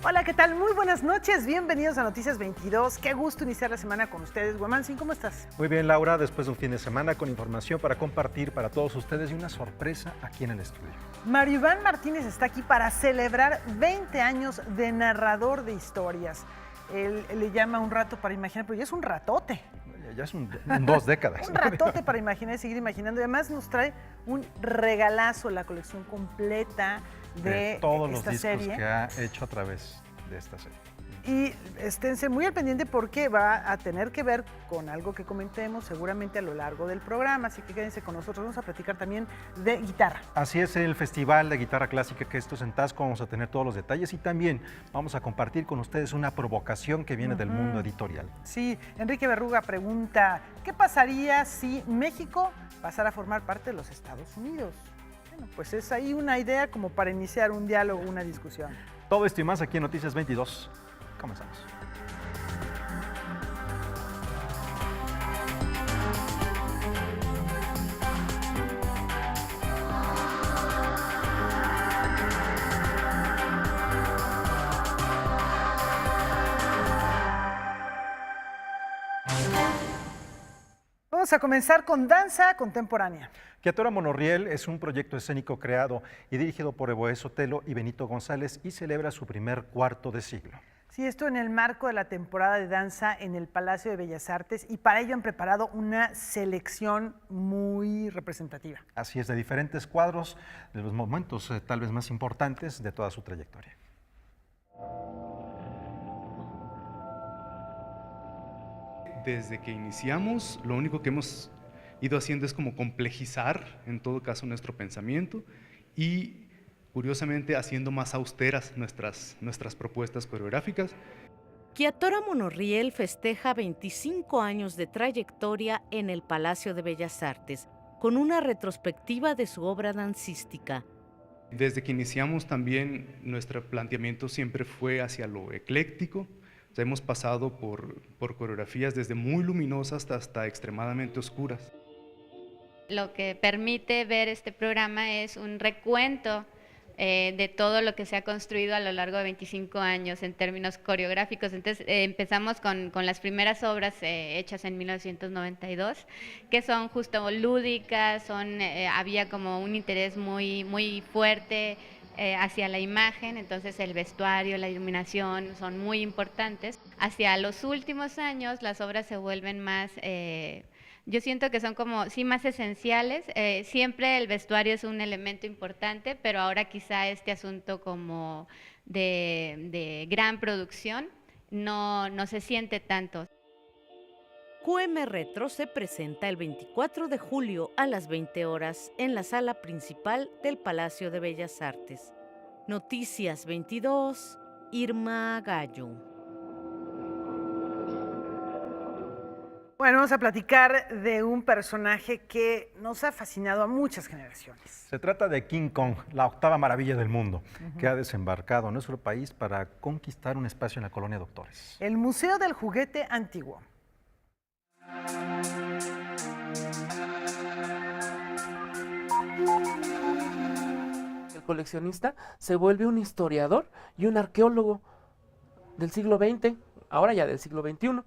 Hola, ¿qué tal? Muy buenas noches, bienvenidos a Noticias 22. Qué gusto iniciar la semana con ustedes. Guamansin, ¿cómo estás? Muy bien, Laura, después de un fin de semana con información para compartir para todos ustedes y una sorpresa aquí en el estudio. Mario Iván Martínez está aquí para celebrar 20 años de narrador de historias. Él le llama un rato para imaginar, pero ya es un ratote. Ya es dos décadas. Un ratote para imaginar y seguir imaginando. Y además nos trae un regalazo, la colección completa de todos los esta discos serie que ha hecho a través de esta serie. Y esténse muy al pendiente porque va a tener que ver con algo que comentemos seguramente a lo largo del programa, así que quédense con nosotros. Vamos a platicar también de guitarra. Así es, el Festival de Guitarra Clásica que esto es en Tasco, vamos a tener todos los detalles y también vamos a compartir con ustedes una provocación que viene del mundo editorial. Sí, Enrique Berruga pregunta, ¿qué pasaría si México pasara a formar parte de los Estados Unidos? Bueno, pues es ahí una idea como para iniciar un diálogo, una discusión. Todo esto y más aquí en Noticias 22. Comenzamos. Vamos a comenzar con danza contemporánea. Quiatora Monorriel es un proyecto escénico creado y dirigido por Evoe Sotelo y Benito González y celebra su primer cuarto de siglo. Sí, esto en el marco de la temporada de danza en el Palacio de Bellas Artes y para ello han preparado una selección muy representativa. Así es, de diferentes cuadros, de los momentos tal vez más importantes de toda su trayectoria. Desde que iniciamos, lo único que hemos ido haciendo es como complejizar, en todo caso, nuestro pensamiento y, curiosamente, haciendo más austeras nuestras propuestas coreográficas. Quiatora Monorriel festeja 25 años de trayectoria en el Palacio de Bellas Artes, con una retrospectiva de su obra dancística. Desde que iniciamos también, nuestro planteamiento siempre fue hacia lo ecléctico. O sea, hemos pasado por coreografías desde muy luminosas hasta extremadamente oscuras. Lo que permite ver este programa es un recuento de todo lo que se ha construido a lo largo de 25 años en términos coreográficos. Entonces empezamos con las primeras obras hechas en 1992, que son justo lúdicas, había como un interés muy fuerte hacia la imagen, entonces el vestuario, la iluminación son muy importantes. Hacia los últimos años las obras se vuelven más... yo siento que son como, sí, más esenciales. Siempre el vestuario es un elemento importante, pero ahora quizá este asunto como de gran producción no se siente tanto. QM Retro se presenta el 24 de julio a las 20 horas en la sala principal del Palacio de Bellas Artes. Noticias 22, Irma Gallo. Bueno, vamos a platicar de un personaje que nos ha fascinado a muchas generaciones. Se trata de King Kong, la octava maravilla del mundo, que ha desembarcado en nuestro país para conquistar un espacio en la colonia Doctores. El Museo del Juguete Antiguo. El coleccionista se vuelve un historiador y un arqueólogo del siglo XX, ahora ya del siglo XXI.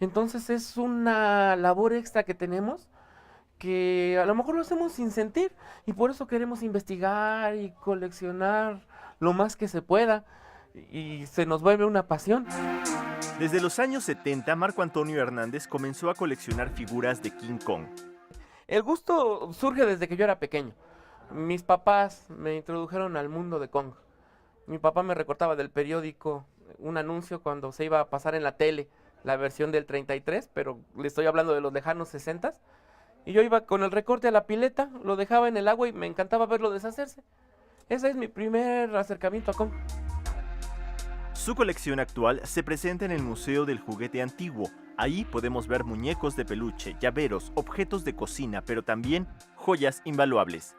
Entonces es una labor extra que tenemos que a lo mejor lo hacemos sin sentir y por eso queremos investigar y coleccionar lo más que se pueda y se nos vuelve una pasión. Desde los años 70, Marco Antonio Hernández comenzó a coleccionar figuras de King Kong. El gusto surge desde que yo era pequeño. Mis papás me introdujeron al mundo de Kong. Mi papá me recortaba del periódico un anuncio cuando se iba a pasar en la tele la versión del 33, pero le estoy hablando de los lejanos 60s. Y yo iba con el recorte a la pileta, lo dejaba en el agua y me encantaba verlo deshacerse. Ese es mi primer acercamiento a Kong. Su colección actual se presenta en el Museo del Juguete Antiguo. Ahí podemos ver muñecos de peluche, llaveros, objetos de cocina, pero también joyas invaluables.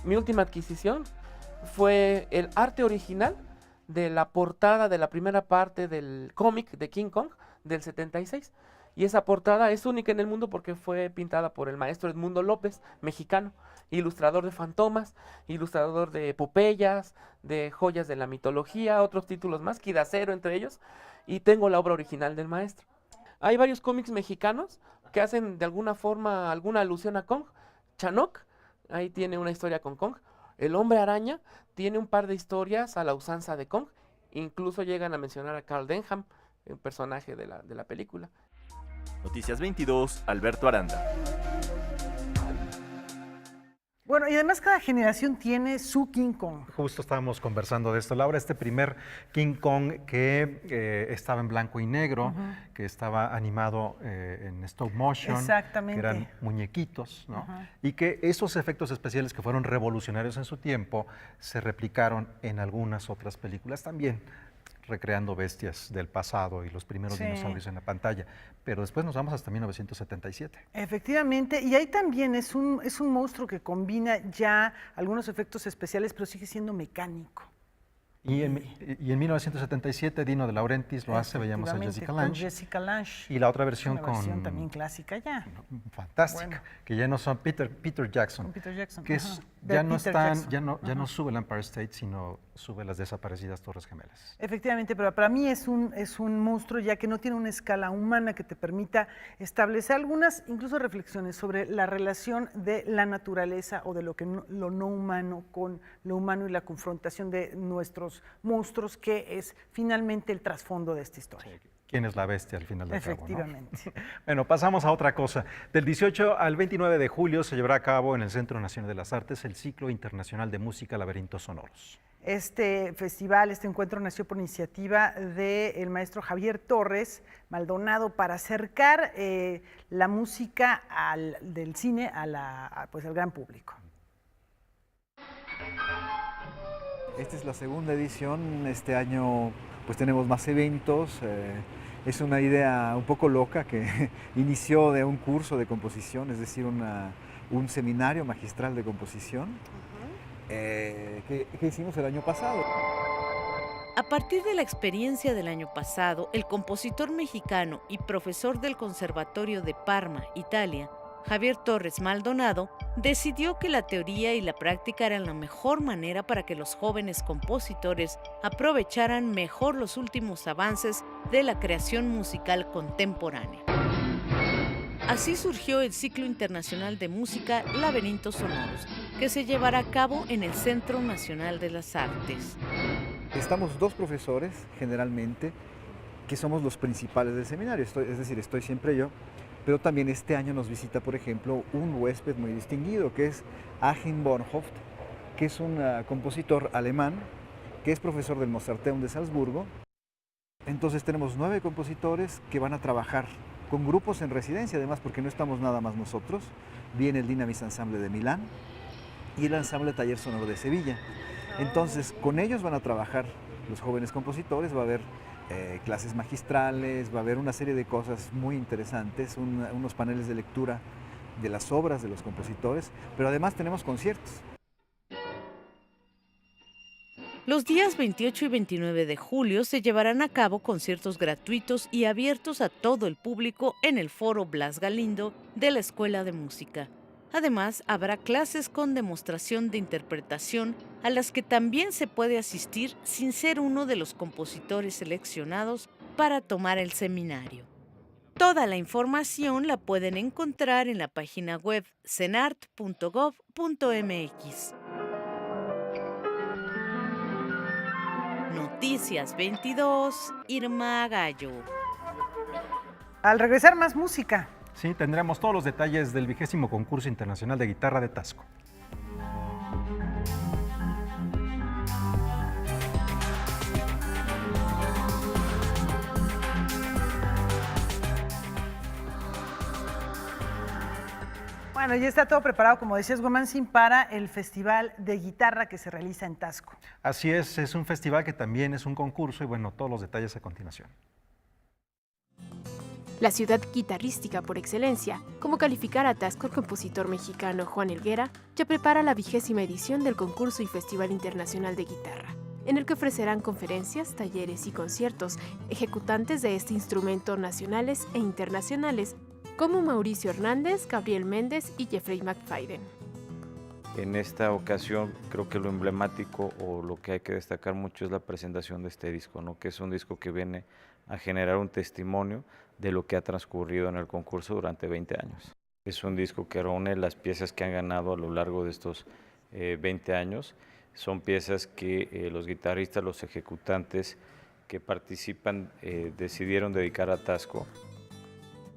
Mi última adquisición fue el arte original de la portada de la primera parte del cómic de King Kong del 76. Y esa portada es única en el mundo porque fue pintada por el maestro Edmundo López, mexicano. ilustrador de Fantomas, ilustrador de epopeyas, de joyas de la mitología, otros títulos más, Kidacero entre ellos, y tengo la obra original del maestro. Hay varios cómics mexicanos que hacen de alguna forma alguna alusión a Kong. Chanok, ahí tiene una historia con Kong. El Hombre Araña tiene un par de historias a la usanza de Kong. Incluso llegan a mencionar a Carl Denham, el personaje de la película. Noticias 22, Alberto Aranda. Bueno, y además cada generación tiene su King Kong. Justo estábamos conversando de esto, Laura, este primer King Kong que estaba en blanco y negro, que estaba animado en stop motion, Exactamente. que eran muñequitos, ¿no? Y que esos efectos especiales que fueron revolucionarios en su tiempo se replicaron en algunas otras películas también, recreando bestias del pasado y los primeros dinosaurios en la pantalla. Pero después nos vamos hasta 1977. Efectivamente, y ahí también es un monstruo que combina ya algunos efectos especiales, pero sigue siendo mecánico. Y en 1977 Dino De Laurentiis lo hace, veíamos a Efectivamente, Jessica con Lange. Jessica Lange. Y la otra versión Una versión también clásica ya. Fantástica, Bueno. que ya no son Peter Jackson. Con Peter Jackson, Que ajá. ya De no Peter están, Jackson. ya no sube el Empire State, sino sube las desaparecidas Torres Gemelas. Efectivamente, pero para mí es un monstruo ya que no tiene una escala humana que te permita establecer algunas incluso reflexiones sobre la relación de la naturaleza o de lo no humano con lo humano y la confrontación de nuestros monstruos, que es finalmente el trasfondo de esta historia. ¿Quién es la bestia al final del cabo, no? Efectivamente. Bueno, pasamos a otra cosa. Del 18 al 29 de julio se llevará a cabo en el Centro Nacional de las Artes el Ciclo Internacional de Música Laberintos Sonoros. Este festival, este encuentro nació por iniciativa del maestro Javier Torres Maldonado para acercar la música del cine pues, al gran público. Esta es la segunda edición, este año pues tenemos más eventos, es una idea un poco loca que inició de un curso de composición, es decir, un seminario magistral de composición que hicimos el año pasado. A partir de la experiencia del año pasado, el compositor mexicano y profesor del Conservatorio de Parma, Italia, Javier Torres Maldonado, decidió que la teoría y la práctica eran la mejor manera para que los jóvenes compositores aprovecharan mejor los últimos avances de la creación musical contemporánea. Así surgió el Ciclo Internacional de Música Laberintos Sonoros, que se llevará a cabo en el Centro Nacional de las Artes. Estamos dos profesores, generalmente, que somos los principales del seminario, es decir, estoy siempre yo, pero también este año nos visita, por ejemplo, un huésped muy distinguido, que es Achim Bornhoft, que es un compositor alemán, que es profesor del Mozarteum de Salzburgo. Entonces tenemos 9 compositores que van a trabajar con grupos en residencia, además, porque no estamos nada más nosotros. Viene el Dynamis Ensemble de Milán y el Ensamble Taller Sonoro de Sevilla. Entonces, con ellos van a trabajar los jóvenes compositores, va a haber clases magistrales, va a haber una serie de cosas muy interesantes, unos paneles de lectura de las obras de los compositores, pero además tenemos conciertos. Los días 28 y 29 de julio se llevarán a cabo conciertos gratuitos y abiertos a todo el público en el Foro Blas Galindo de la Escuela de Música. Además, habrá clases con demostración de interpretación a las que también se puede asistir sin ser uno de los compositores seleccionados para tomar el seminario. Toda la información la pueden encontrar en la página web cenart.gov.mx. Noticias 22, Irma Gallo. Al regresar, más música. Sí, tendremos todos los detalles del 20º Concurso Internacional de Guitarra de Taxco. Bueno, ya está todo preparado, como decías, Gomansin, para el Festival de Guitarra que se realiza en Taxco. Así es un festival que también es un concurso y bueno, todos los detalles a continuación. La ciudad guitarrística por excelencia, como calificar a Taxco el compositor mexicano Juan Helguera, ya prepara la 20ª edición del concurso y Festival Internacional de Guitarra, en el que ofrecerán conferencias, talleres y conciertos ejecutantes de este instrumento nacionales e internacionales, como Mauricio Hernández, Gabriel Méndez y Jeffrey McFadden. En esta ocasión creo que lo emblemático o lo que hay que destacar mucho es la presentación de este disco, ¿no? Que es un disco que viene a generar un testimonio de lo que ha transcurrido en el concurso durante 20 años. Es un disco que reúne las piezas que han ganado a lo largo de estos 20 años. Son piezas que los guitarristas, los ejecutantes que participan decidieron dedicar a Tasko.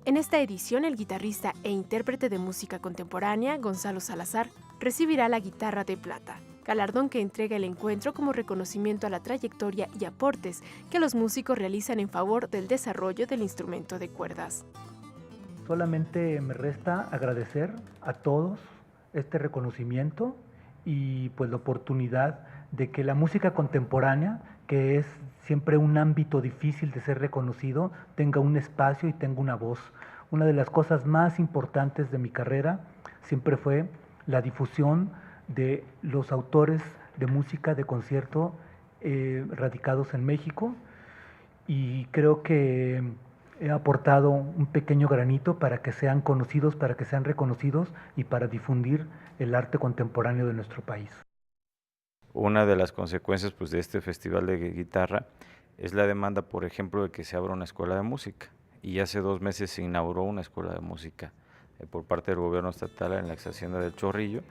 En esta edición, el guitarrista e intérprete de música contemporánea, Gonzalo Salazar, recibirá la guitarra de plata, galardón que entrega el encuentro como reconocimiento a la trayectoria y aportes que los músicos realizan en favor del desarrollo del instrumento de cuerdas. Solamente me resta agradecer a todos este reconocimiento y pues la oportunidad de que la música contemporánea, que es siempre un ámbito difícil de ser reconocido, tenga un espacio y tenga una voz. Una de las cosas más importantes de mi carrera siempre fue la difusión de los autores de música de concierto radicados en México, y creo que he aportado un pequeño granito para que sean conocidos, para que sean reconocidos y para difundir el arte contemporáneo de nuestro país. Una de las consecuencias pues, de este festival de guitarra es la demanda, por ejemplo, de que se abra una escuela de música. Y hace 2 meses se inauguró una escuela de música por parte del gobierno estatal en la ex hacienda del Chorrillo.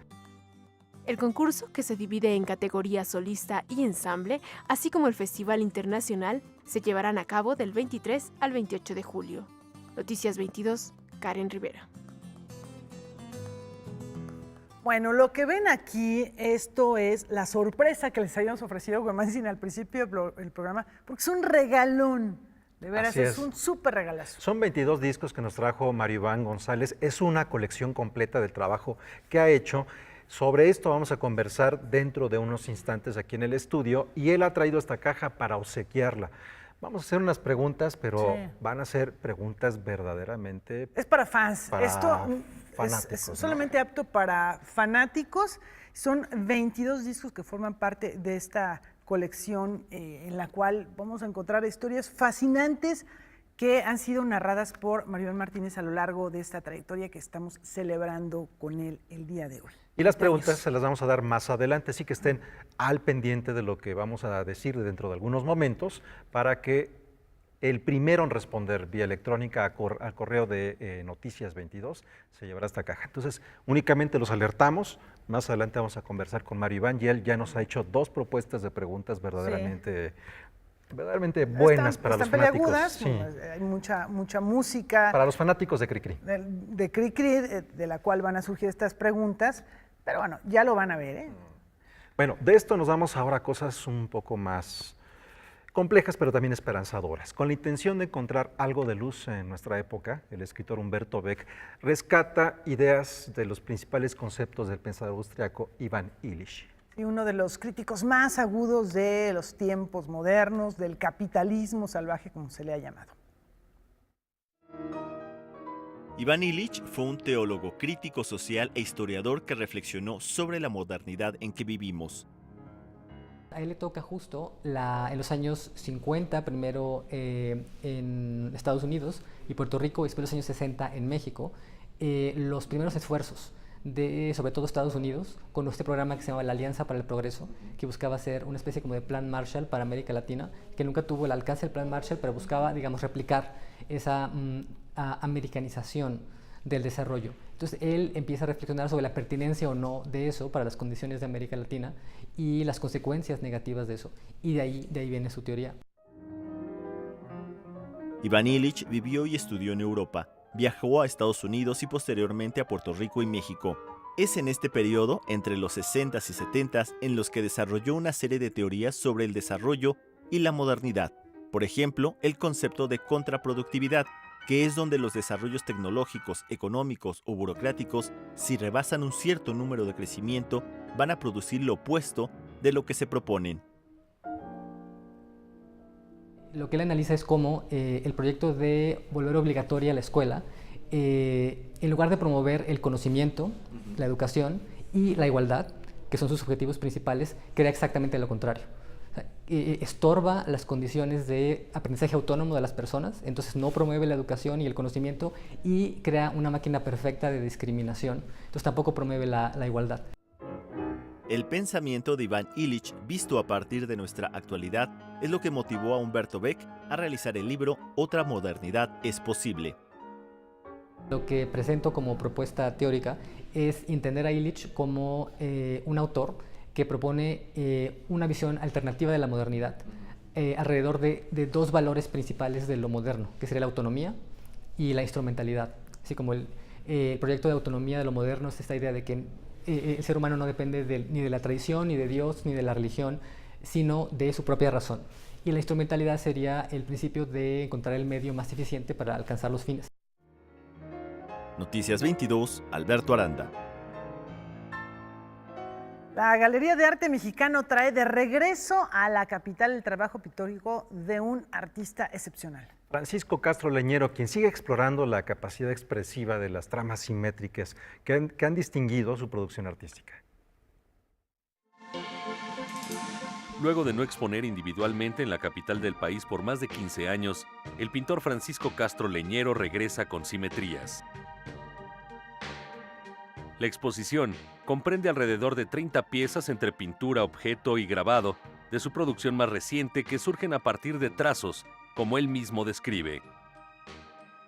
El concurso, que se divide en categoría solista y ensamble, así como el Festival Internacional, se llevarán a cabo del 23 al 28 de julio. Noticias 22, Karen Rivera. Bueno, lo que ven aquí, esto es la sorpresa que les habíamos ofrecido, Guamacín, al principio del programa, porque es un regalón. De veras, es un súper regalazo. Son 22 discos que nos trajo Maribán González. Es una colección completa del trabajo que ha hecho. Sobre esto vamos a conversar dentro de unos instantes aquí en el estudio, y él ha traído esta caja para obsequiarla. Vamos a hacer unas preguntas, pero van a ser preguntas verdaderamente... Es para fans. Esto fanáticos, es solamente apto para fanáticos. Son 22 discos que forman parte de esta colección en la cual vamos a encontrar historias fascinantes que han sido narradas por Maribán Martínez a lo largo de esta trayectoria que estamos celebrando con él el día de hoy. Y las preguntas se las vamos a dar más adelante, así que estén al pendiente de lo que vamos a decir dentro de algunos momentos, para que el primero en responder vía electrónica al correo de Noticias 22 se llevará esta caja. Entonces, únicamente los alertamos. Más adelante vamos a conversar con Maribán, y él ya nos ha hecho 2 propuestas de preguntas verdaderamente buenas para los fanáticos. Sí. Hay mucha música. Para los fanáticos de Cricri. De Cricri, de la cual van a surgir estas preguntas, pero bueno, ya lo van a ver, ¿eh? Bueno, de esto nos vamos ahora a cosas un poco más complejas, pero también esperanzadoras. Con la intención de encontrar algo de luz en nuestra época, el escritor Humberto Beck rescata ideas de los principales conceptos del pensador austriaco Ivan Illich. Y uno de los críticos más agudos de los tiempos modernos, del capitalismo salvaje, como se le ha llamado. Ivan Illich fue un teólogo, crítico social e historiador que reflexionó sobre la modernidad en que vivimos. A él le toca justo en los años 50, primero en Estados Unidos y Puerto Rico, y después los años 60 en México, los primeros esfuerzos de, sobre todo Estados Unidos, con este programa que se llama la Alianza para el Progreso, que buscaba hacer una especie como de plan Marshall para América Latina, que nunca tuvo el alcance del plan Marshall, pero buscaba, digamos, replicar esa americanización del desarrollo. Entonces él empieza a reflexionar sobre la pertinencia o no de eso para las condiciones de América Latina y las consecuencias negativas de eso, y de ahí viene su teoría. Ivan Illich vivió y estudió en Europa, viajó a Estados Unidos y posteriormente a Puerto Rico y México. Es en este periodo, entre los 60s y 70s, en los que desarrolló una serie de teorías sobre el desarrollo y la modernidad. Por ejemplo, el concepto de contraproductividad, que es donde los desarrollos tecnológicos, económicos o burocráticos, si rebasan un cierto número de crecimiento, van a producir lo opuesto de lo que se proponen. Lo que él analiza es cómo el proyecto de volver obligatoria la escuela, en lugar de promover el conocimiento, la educación y la igualdad, que son sus objetivos principales, crea exactamente lo contrario. O sea, estorba las condiciones de aprendizaje autónomo de las personas, entonces no promueve la educación y el conocimiento y crea una máquina perfecta de discriminación, entonces tampoco promueve la igualdad. El pensamiento de Iván Illich, visto a partir de nuestra actualidad, es lo que motivó a Humberto Beck a realizar el libro Otra modernidad es posible. Lo que presento como propuesta teórica es entender a Illich como un autor que propone una visión alternativa de la modernidad alrededor de dos valores principales de lo moderno, que sería la autonomía y la instrumentalidad. Así como el proyecto de autonomía de lo moderno es esta idea de que el ser humano no depende ni de la tradición, ni de Dios, ni de la religión, sino de su propia razón. Y la instrumentalidad sería el principio de encontrar el medio más eficiente para alcanzar los fines. Noticias 22, Alberto Aranda. La Galería de Arte Mexicano trae de regreso a la capital el trabajo pictórico de un artista excepcional. Francisco Castro Leñero, quien sigue explorando la capacidad expresiva de las tramas simétricas que han distinguido su producción artística. Luego de no exponer individualmente en la capital del país por más de 15 años, el pintor Francisco Castro Leñero regresa con Simetrías. La exposición comprende alrededor de 30 piezas entre pintura, objeto y grabado de su producción más reciente que surgen a partir de trazos, como él mismo describe.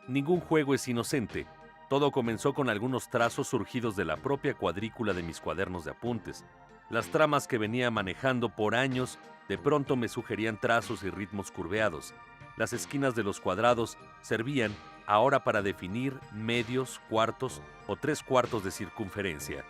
Ningún juego es inocente. Todo comenzó con algunos trazos surgidos de la propia cuadrícula de mis cuadernos de apuntes. Las tramas que venía manejando por años de pronto me sugerían trazos y ritmos curveados. Las esquinas de los cuadrados servían ahora para definir medios, cuartos o 3/4 de circunferencia.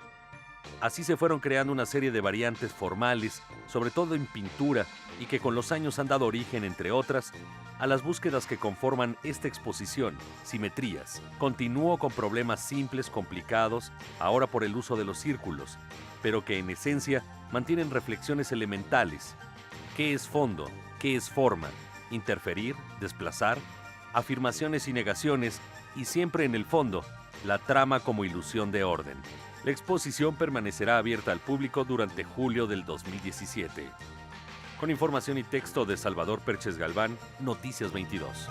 Así se fueron creando una serie de variantes formales, sobre todo en pintura, y que con los años han dado origen, entre otras, a las búsquedas que conforman esta exposición, Simetrías. Continúo con problemas simples, complicados, ahora por el uso de los círculos, pero que en esencia mantienen reflexiones elementales. ¿Qué es fondo? ¿Qué es forma? Interferir, desplazar, afirmaciones y negaciones, y siempre en el fondo, la trama como ilusión de orden. La exposición permanecerá abierta al público durante julio del 2017. Con información y texto de Salvador Perches Galván, Noticias 22.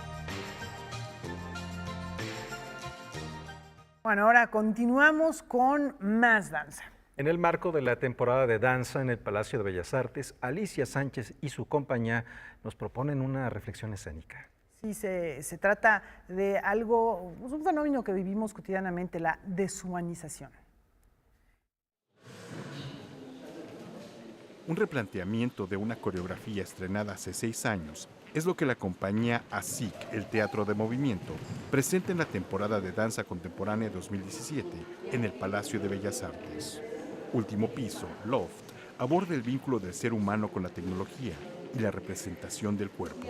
Bueno, ahora continuamos con más danza. En el marco de la temporada de danza en el Palacio de Bellas Artes, Alicia Sánchez y su compañía nos proponen una reflexión escénica. Sí, se trata de algo, pues un fenómeno que vivimos cotidianamente, la deshumanización. Un replanteamiento de una coreografía estrenada hace 6 años es lo que la compañía ASIC, el Teatro de Movimiento, presenta en la temporada de danza contemporánea 2017 en el Palacio de Bellas Artes. Último Piso, Loft, aborda el vínculo del ser humano con la tecnología y la representación del cuerpo.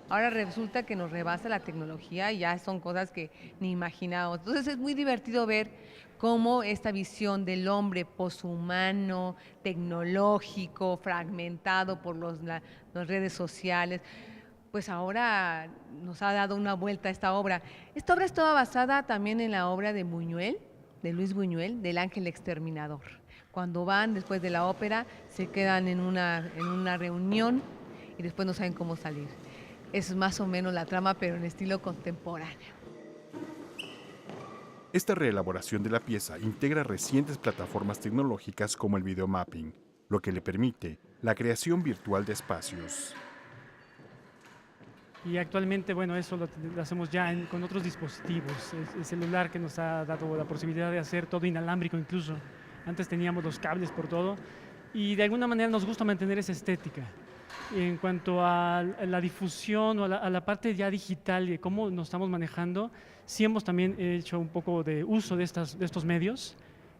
Ahora resulta que nos rebasa la tecnología y ya son cosas que ni imaginábamos. Entonces es muy divertido ver cómo esta visión del hombre poshumano, tecnológico, fragmentado por las redes sociales, pues ahora nos ha dado una vuelta a esta obra. Esta obra estaba basada también en la obra de Buñuel, de Luis Buñuel, del Ángel Exterminador. Cuando van después de la ópera, se quedan en una reunión y después no saben cómo salir. Es más o menos la trama, pero en estilo contemporáneo. Esta reelaboración de la pieza integra recientes plataformas tecnológicas como el videomapping, lo que le permite la creación virtual de espacios. Y actualmente, bueno, eso lo hacemos ya con otros dispositivos. El celular que nos ha dado la posibilidad de hacer todo inalámbrico incluso. Antes teníamos los cables por todo y de alguna manera nos gusta mantener esa estética. En cuanto a la difusión o a la parte ya digital y cómo nos estamos manejando, sí hemos también hecho un poco de uso de estos medios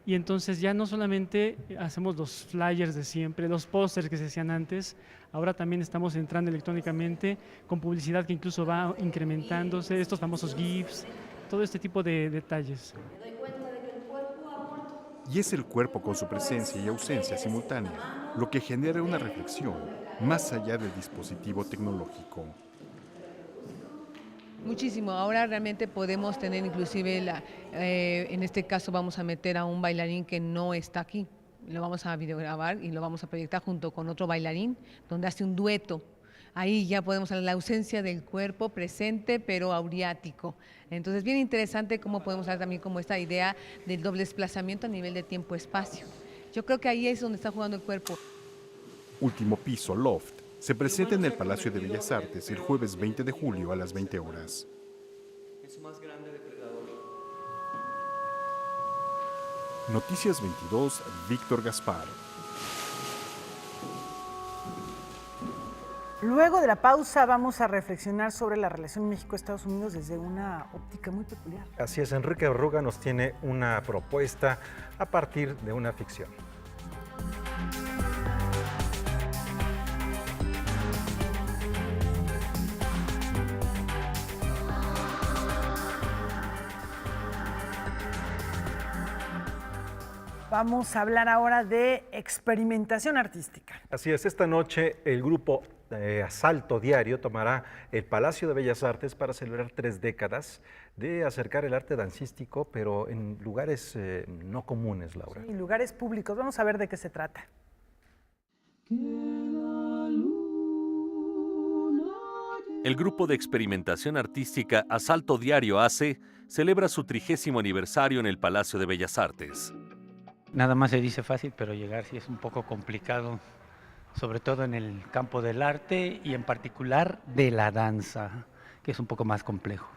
y entonces ya no solamente hacemos los flyers de siempre, los pósters que se hacían antes, ahora también estamos entrando electrónicamente con publicidad que incluso va incrementándose, estos famosos GIFs, todo este tipo de detalles. Y es el cuerpo con su presencia y ausencia simultánea lo que genera una reflexión más allá del dispositivo tecnológico. Muchísimo. Ahora realmente podemos tener inclusive, en este caso vamos a meter a un bailarín que no está aquí. Lo vamos a videograbar y lo vamos a proyectar junto con otro bailarín, donde hace un dueto. Ahí ya podemos hablar de la ausencia del cuerpo presente, pero auriático. Entonces, bien interesante cómo podemos hablar también como esta idea del doble desplazamiento a nivel de tiempo-espacio. Yo creo que ahí es donde está jugando el cuerpo. Último Piso, Loft, se presenta en el Palacio de Bellas Artes el jueves 20 de julio a las 20 horas. Es su más grande depredador. Noticias 22, Víctor Gaspar. Luego de la pausa vamos a reflexionar sobre la relación México-Estados Unidos desde una óptica muy peculiar. Así es, Enrique Berruga nos tiene una propuesta a partir de una ficción. Vamos a hablar ahora de experimentación artística. Así es, esta noche el grupo Asalto Diario tomará el Palacio de Bellas Artes para celebrar 3 décadas de acercar el arte dancístico, pero en lugares no comunes, Laura. Sí, lugares públicos. Vamos a ver de qué se trata. El grupo de experimentación artística Asalto Diario AC celebra su 30º aniversario en el Palacio de Bellas Artes. Nada más se dice fácil, pero llegar sí es un poco complicado, sobre todo en el campo del arte y en particular de la danza, que es un poco más complejo.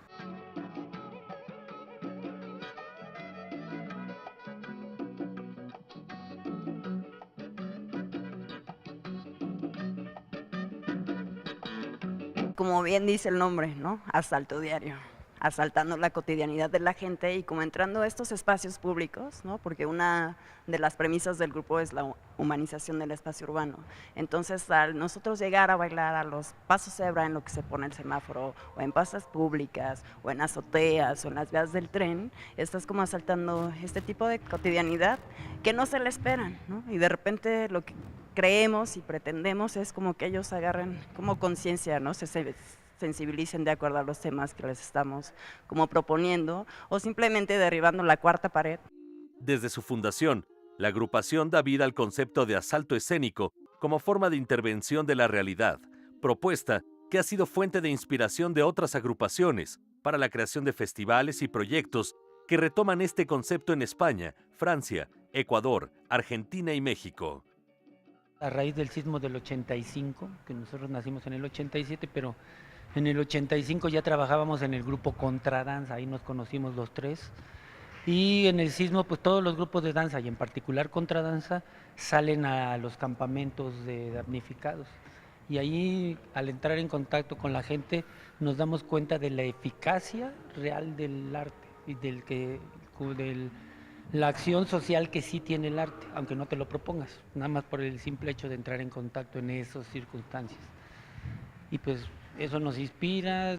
Como bien dice el nombre, ¿no? Asalto diario, asaltando la cotidianidad de la gente y como entrando a estos espacios públicos, ¿no? Porque una de las premisas del grupo es la humanización del espacio urbano. Entonces, al nosotros llegar a bailar a los pasos cebra en lo que se pone el semáforo, o en plazas públicas, o en azoteas, o en las vías del tren, estás como asaltando este tipo de cotidianidad que no se le esperan, ¿no? Y de repente lo que creemos y pretendemos es como que ellos agarren como conciencia, ¿no? Se sensibilicen de acuerdo a los temas que les estamos como proponiendo, o simplemente derribando la cuarta pared. Desde su fundación, la agrupación da vida al concepto de asalto escénico como forma de intervención de la realidad, propuesta que ha sido fuente de inspiración de otras agrupaciones para la creación de festivales y proyectos que retoman este concepto en España, Francia, Ecuador, Argentina y México. A raíz del sismo del 85, que nosotros nacimos en el 87, pero en el 85 ya trabajábamos en el grupo Contradanza, ahí nos conocimos los tres. Y en el sismo, pues todos los grupos de danza, y en particular Contradanza, salen a los campamentos de damnificados. Y ahí, al entrar en contacto con la gente, nos damos cuenta de la eficacia real del arte y de la acción social que sí tiene el arte, aunque no te lo propongas, nada más por el simple hecho de entrar en contacto en esas circunstancias. Y pues eso nos inspira.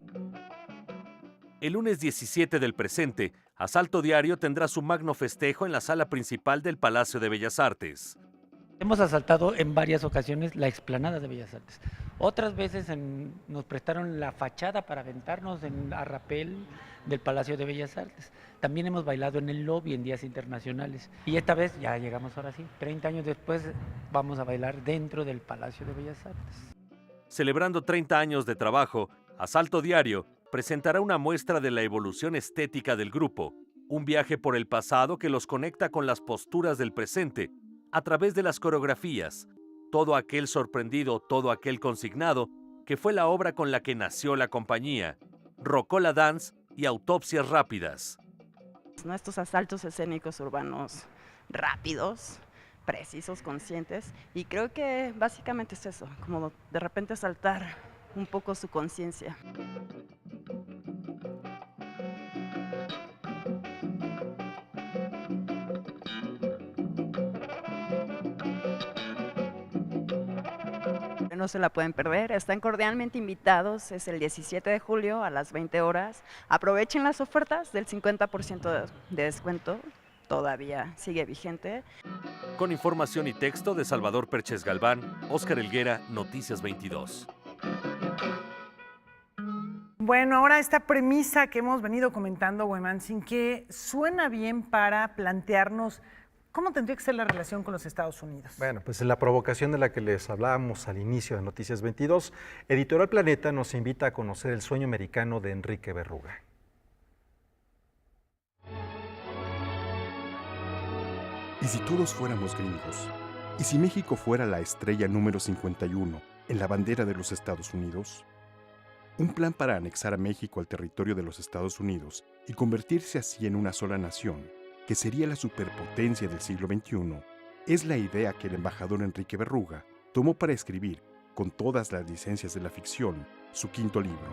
El lunes 17 del presente, Asalto Diario tendrá su magno festejo en la sala principal del Palacio de Bellas Artes. Hemos asaltado en varias ocasiones la explanada de Bellas Artes. Otras veces nos prestaron la fachada para aventarnos a rapel del Palacio de Bellas Artes. También hemos bailado en el lobby en días internacionales. Y esta vez ya llegamos ahora sí, 30 años después vamos a bailar dentro del Palacio de Bellas Artes. Celebrando 30 años de trabajo, Asalto Diario presentará una muestra de la evolución estética del grupo, un viaje por el pasado que los conecta con las posturas del presente, a través de las coreografías, todo aquel sorprendido, todo aquel consignado, que fue la obra con la que nació la compañía, Rocola Dance y Autopsias Rápidas. Estos asaltos escénicos urbanos rápidos, precisos, conscientes, y creo que básicamente es eso, como de repente asaltar un poco su conciencia. No se la pueden perder, están cordialmente invitados, es el 17 de julio a las 20 horas. Aprovechen las ofertas del 50% de descuento, todavía sigue vigente. Con información y texto de Salvador Perches Galván, Óscar Helguera, Noticias 22. Bueno, ahora esta premisa que hemos venido comentando, Huemantzin, que suena bien para plantearnos ¿cómo tendría que ser la relación con los Estados Unidos? Bueno, pues en la provocación de la que les hablábamos al inicio de Noticias 22, Editorial Planeta nos invita a conocer el sueño americano de Enrique Berruga. ¿Y si todos fuéramos gringos? ¿Y si México fuera la estrella número 51 en la bandera de los Estados Unidos? Un plan para anexar a México al territorio de los Estados Unidos y convertirse así en una sola nación, que sería la superpotencia del siglo XXI, es la idea que el embajador Enrique Berruga tomó para escribir, con todas las licencias de la ficción, su quinto libro,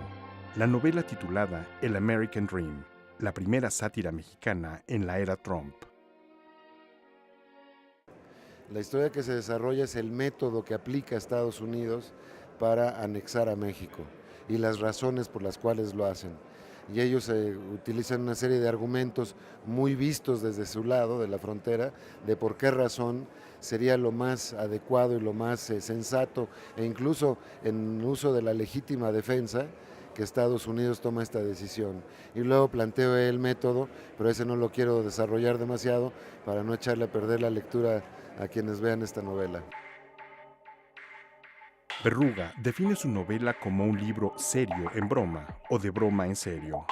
la novela titulada El American Dream, la primera sátira mexicana en la era Trump. La historia que se desarrolla es el método que aplica Estados Unidos para anexar a México y las razones por las cuales lo hacen. Y ellos utilizan una serie de argumentos muy vistos desde su lado de la frontera de por qué razón sería lo más adecuado y lo más sensato e incluso en uso de la legítima defensa que Estados Unidos toma esta decisión. Y luego planteo el método, pero ese no lo quiero desarrollar demasiado para no echarle a perder la lectura a quienes vean esta novela. Berruga define su novela como un libro serio en broma o de broma en serio.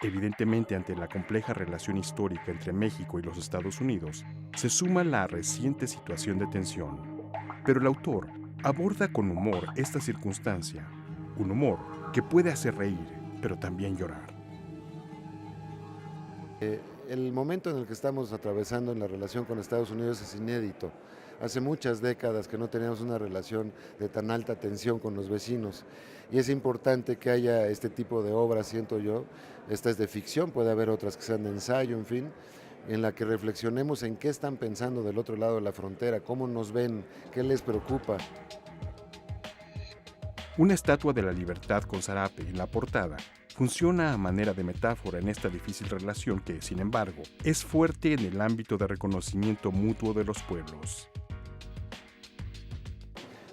Evidentemente, ante la compleja relación histórica entre México y los Estados Unidos, se suma la reciente situación de tensión. Pero el autor aborda con humor esta circunstancia, un humor que puede hacer reír, pero también llorar. El momento en el que estamos atravesando en la relación con Estados Unidos es inédito. Hace muchas décadas que no teníamos una relación de tan alta tensión con los vecinos y es importante que haya este tipo de obras, siento yo. Esta es de ficción, puede haber otras que sean de ensayo, en fin, en la que reflexionemos en qué están pensando del otro lado de la frontera, cómo nos ven, qué les preocupa. Una estatua de la libertad con zarape en la portada funciona a manera de metáfora en esta difícil relación que, sin embargo, es fuerte en el ámbito de reconocimiento mutuo de los pueblos.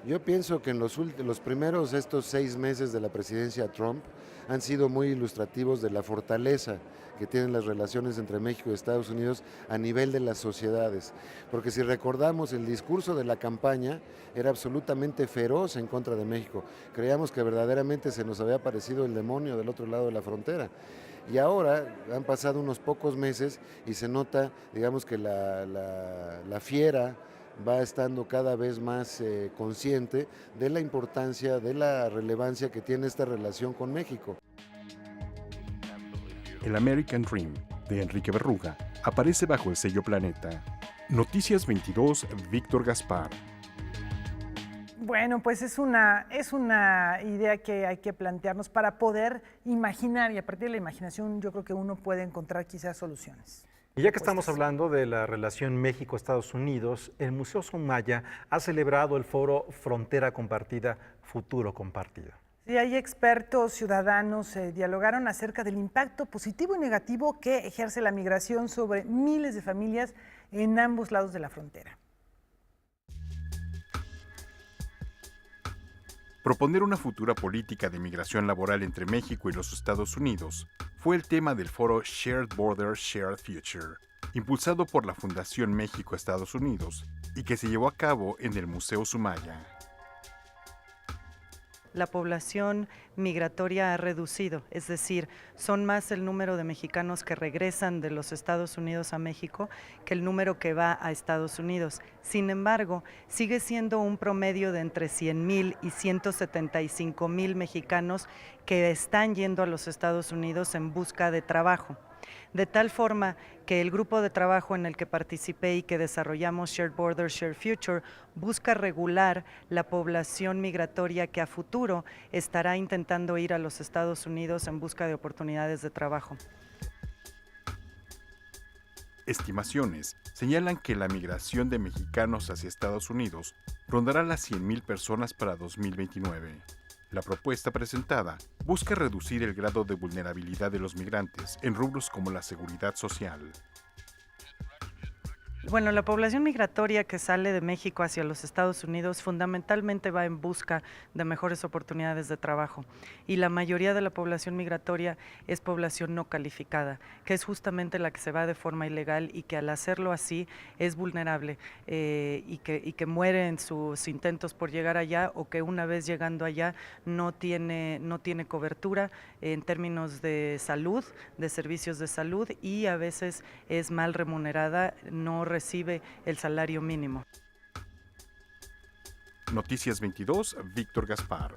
Yo pienso que en los primeros estos 6 meses de la presidencia Trump han sido muy ilustrativos de la fortaleza que tienen las relaciones entre México y Estados Unidos a nivel de las sociedades. Porque si recordamos, el discurso de la campaña era absolutamente feroz en contra de México. Creíamos que verdaderamente se nos había aparecido el demonio del otro lado de la frontera. Y ahora han pasado unos pocos meses y se nota, digamos, que la fiera va estando cada vez más consciente de la importancia, de la relevancia que tiene esta relación con México. El American Dream, de Enrique Berruga, aparece bajo el sello Planeta. Noticias 22, Víctor Gaspar. Bueno, pues es una idea que hay que plantearnos para poder imaginar, y a partir de la imaginación yo creo que uno puede encontrar quizás soluciones. Y ya que estamos hablando de la relación México-Estados Unidos, el Museo Sumaya ha celebrado el foro Frontera Compartida, Futuro Compartido. Sí, hay expertos, ciudadanos, dialogaron acerca del impacto positivo y negativo que ejerce la migración sobre miles de familias en ambos lados de la frontera. Proponer una futura política de migración laboral entre México y los Estados Unidos fue el tema del foro Shared Border, Shared Future, impulsado por la Fundación México-Estados Unidos y que se llevó a cabo en el Museo Sumaya. La población migratoria ha reducido, es decir, son más el número de mexicanos que regresan de los Estados Unidos a México que el número que va a Estados Unidos. Sin embargo, sigue siendo un promedio de entre 100,000 y 175,000 mexicanos que están yendo a los Estados Unidos en busca de trabajo. De tal forma que el grupo de trabajo en el que participé y que desarrollamos Shared Border, Shared Future busca regular la población migratoria que a futuro estará intentando ir a los Estados Unidos en busca de oportunidades de trabajo. Estimaciones señalan que la migración de mexicanos hacia Estados Unidos rondará las 100,000 personas para 2029. La propuesta presentada busca reducir el grado de vulnerabilidad de los migrantes en rubros como la seguridad social. Bueno, la población migratoria que sale de México hacia los Estados Unidos fundamentalmente va en busca de mejores oportunidades de trabajo y la mayoría de la población migratoria es población no calificada, que es justamente la que se va de forma ilegal y que al hacerlo así es vulnerable y que muere en sus intentos por llegar allá o que una vez llegando allá no tiene cobertura en términos de salud, de servicios de salud y a veces es mal remunerada, no recibe el salario mínimo. Noticias 22, Víctor Gaspar.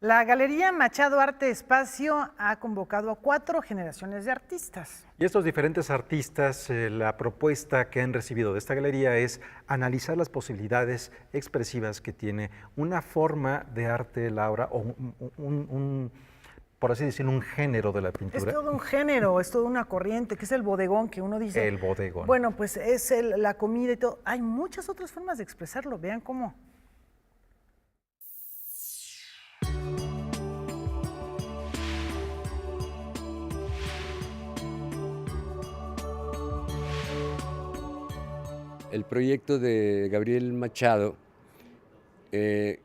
La Galería Machado Arte Espacio ha convocado a 4 generaciones de artistas. Y estos diferentes artistas, la propuesta que han recibido de esta galería es analizar las posibilidades expresivas que tiene una forma de arte, Laura, o por así decirlo, un género de la pintura. Es todo un género, es toda una corriente, que es el bodegón, que uno dice... El bodegón. Bueno, pues es la comida y todo. Hay muchas otras formas de expresarlo, vean cómo... El proyecto de Gabriel Machado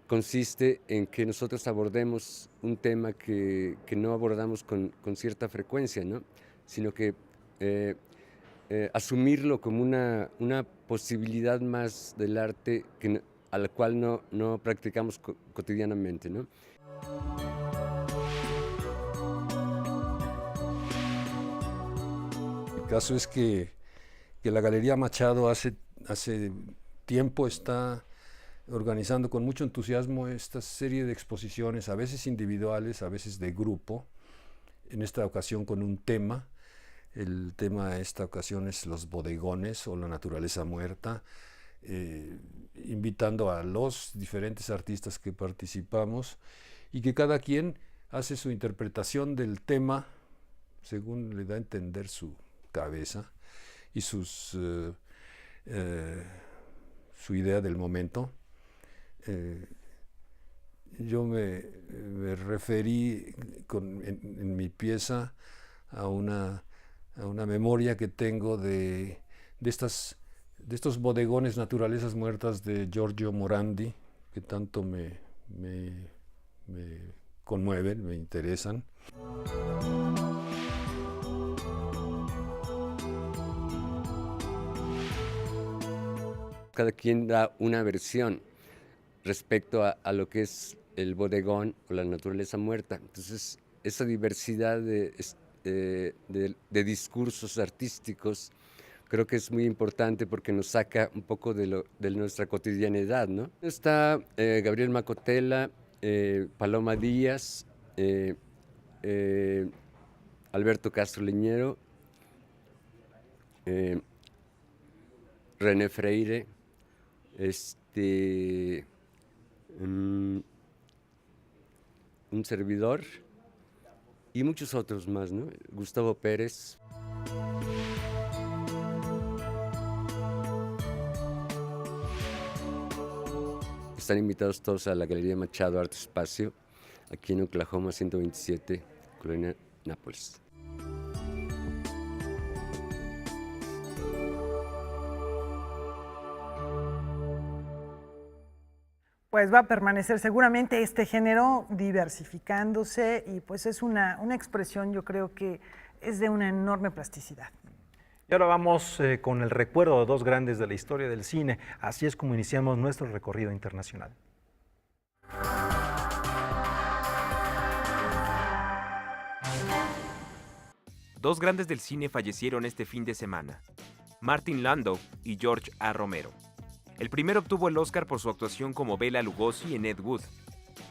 consiste en que nosotros abordemos un tema que no abordamos con cierta frecuencia, ¿no? Sino que asumirlo como una posibilidad más del arte a la cual no practicamos cotidianamente, ¿no? El caso es que la Galería Machado hace tiempo está organizando con mucho entusiasmo esta serie de exposiciones, a veces individuales, a veces de grupo, en esta ocasión con un tema. El tema de esta ocasión es los bodegones o la naturaleza muerta, invitando a los diferentes artistas que participamos y que cada quien hace su interpretación del tema según le da a entender su cabeza y su idea del momento. Yo me referí en mi pieza a una memoria que tengo de estos bodegones, naturalezas muertas de Giorgio Morandi, que tanto me conmueven, me interesan. Cada quien da una versión respecto a lo que es el bodegón o la naturaleza muerta. Entonces, esa diversidad de discursos artísticos creo que es muy importante porque nos saca un poco de nuestra cotidianidad, ¿no? Está Gabriel Macotela, Paloma Díaz, Alberto Castro Leñero, René Freire, un servidor y muchos otros más, ¿no? Gustavo Pérez. Están invitados todos a la Galería Machado Arte Espacio, aquí en Oklahoma 127, Colonia Nápoles. Pues va a permanecer seguramente este género diversificándose y pues es una expresión, yo creo que es de una enorme plasticidad. Y ahora vamos con el recuerdo de 2 grandes de la historia del cine. Así es como iniciamos nuestro recorrido internacional. Dos grandes del cine fallecieron este fin de semana, Martin Landau y George A. Romero. El primero obtuvo el Oscar por su actuación como Bela Lugosi en Ed Wood.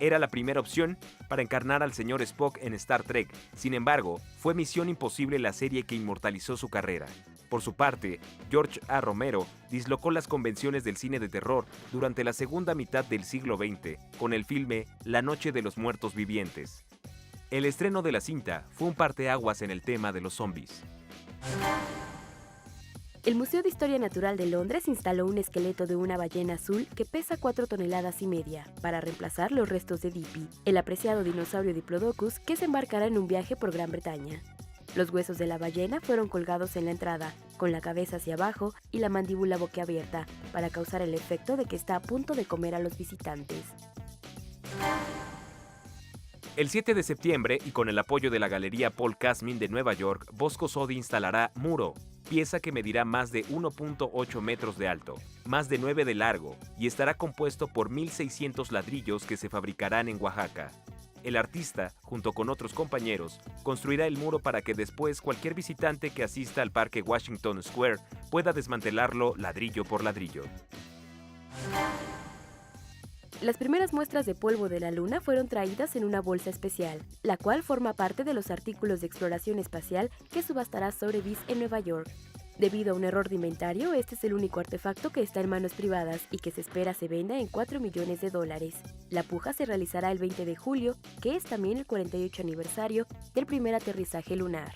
Era la primera opción para encarnar al señor Spock en Star Trek. Sin embargo, fue Misión Imposible la serie que inmortalizó su carrera. Por su parte, George A. Romero dislocó las convenciones del cine de terror durante la segunda mitad del siglo XX con el filme La Noche de los Muertos Vivientes. El estreno de la cinta fue un parteaguas en el tema de los zombies. El Museo de Historia Natural de Londres instaló un esqueleto de una ballena azul que pesa 4,5 toneladas para reemplazar los restos de Dippy, el apreciado dinosaurio Diplodocus que se embarcará en un viaje por Gran Bretaña. Los huesos de la ballena fueron colgados en la entrada, con la cabeza hacia abajo y la mandíbula boquiabierta, para causar el efecto de que está a punto de comer a los visitantes. El 7 de septiembre, y con el apoyo de la Galería Paul Kasmin de Nueva York, Bosco Sodi instalará Muro, pieza que medirá más de 1.8 metros de alto, más de 9 de largo, y estará compuesto por 1.600 ladrillos que se fabricarán en Oaxaca. El artista, junto con otros compañeros, construirá el muro para que después cualquier visitante que asista al Parque Washington Square pueda desmantelarlo ladrillo por ladrillo. Las primeras muestras de polvo de la Luna fueron traídas en una bolsa especial, la cual forma parte de los artículos de exploración espacial que subastará Sotheby's en Nueva York. Debido a un error de inventario, este es el único artefacto que está en manos privadas y que se espera se venda en $4 millones. La puja se realizará el 20 de julio, que es también el 48 aniversario del primer aterrizaje lunar.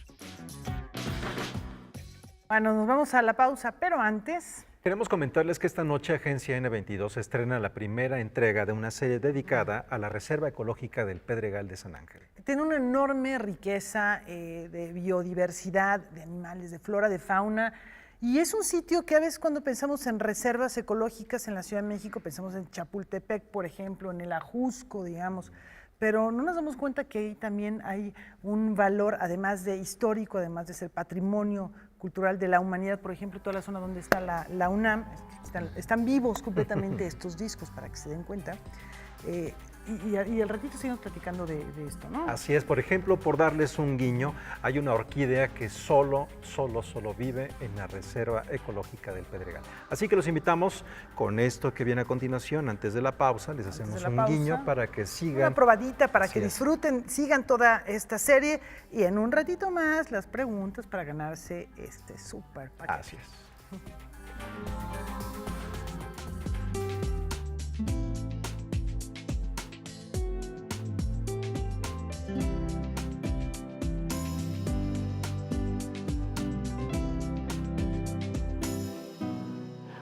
Bueno, nos vamos a la pausa, pero antes... Queremos comentarles que esta noche Agencia N22 estrena la primera entrega de una serie dedicada a la Reserva Ecológica del Pedregal de San Ángel. Tiene una enorme riqueza de biodiversidad, de animales, de flora, de fauna, y es un sitio que a veces cuando pensamos en reservas ecológicas en la Ciudad de México, pensamos en Chapultepec, por ejemplo, en el Ajusco, digamos, pero no nos damos cuenta que ahí también hay un valor, además de histórico, además de ser patrimonio cultural de la humanidad. Por ejemplo, toda la zona donde está la UNAM, están vivos completamente estos discos, para que se den cuenta. Y al ratito seguimos platicando de esto, ¿no? Así es, por ejemplo, por darles un guiño, hay una orquídea que solo vive en la Reserva Ecológica del Pedregal. Así que los invitamos con esto que viene a continuación, antes de la pausa, les hacemos un guiño para que sigan. Una probadita para que disfruten, sigan toda esta serie y en un ratito más las preguntas para ganarse este súper paquete. Así es.